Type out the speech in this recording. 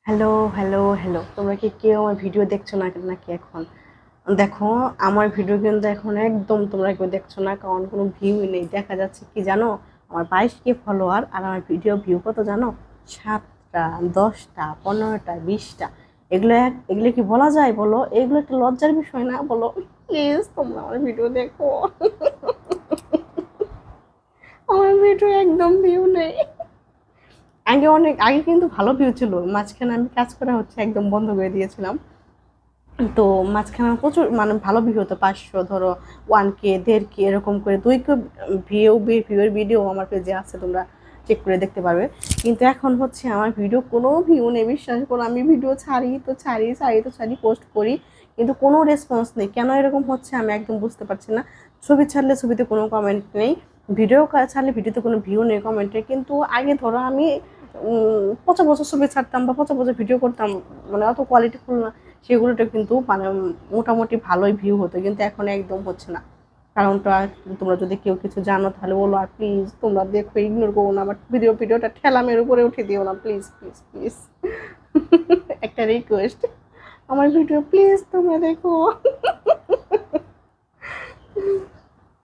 Hello, hello, hello. তোমরা কি কেউ আমার ভিডিও দেখছো না নাকি এখন? দেখো, আমার ভিডিও কিন্তু এখন একদম তোমরা কেউ দেখছো না, কারণ কোনো ভিউই নেই। দেখা যাচ্ছে কি জানো? আমার 22K ফলোয়ার, আর আমার ভিডিও ভিউ কত জানো? 7টা, 10টা, 15টা, 20টা। এগুলো কি বলা যায় বলো? এগুলো একটা লজ্জার বিষয় না বলো? প্লিজ তোমরা আমার ভিডিও দেখো। আমার ভিডিও একদম ভিউ নেই। অনেক আগে কিন্তু ভালো ভিউ ছিল, মাঝখানে আমি কাজ করা একদম বন্ধ করে দিয়েছিলাম। তো মাঝখানে প্রচুর মানে ভালো ভিউ হতো, 500, ধরো 1K, 1.5K, এরকম করে 2K ভিউর ভিডিও আমার পেজে আছে, তোমরা চেক করে দেখতে পারবে। কিন্তু এখন আমার ভিডিও কোনো ভিউ নেই, বিশ্বাস করো। আমি ভিডিও ছাড়ি, পোস্ট করি, কিন্তু কোনো রেসপন্স নেই। কেন এরকম হচ্ছে আমি একদম বুঝতে পারছি না। ছবি ছাড়লে ছবিতে কোনো কমেন্ট নেই, ভিডিও ছাড়লে ভিডিওতে কোনো ভিউ নেই, কমেন্টে। কিন্তু আগে ধরো আমি পচা পচা ছবি ছাড়তাম বা পচা পচা ভিডিও করতাম, মানে অত কোয়ালিটিফুল না, সেগুলোতে কিন্তু মানে মোটামুটি ভালোই ভিউ হতো। কিন্তু এখন একদম হচ্ছে না। কারণটা তোমরা যদি কেউ কিছু জানো তাহলে বলো, আর প্লিজ তোমরা দেখো, ইগনোর করো না আমার ভিডিওটা ঠেলামের উপরে উঠে দিও না, প্লিজ প্লিজ প্লিজ। একটা রিকোয়েস্ট, আমার ভিডিও প্লিজ তোমরা দেখো।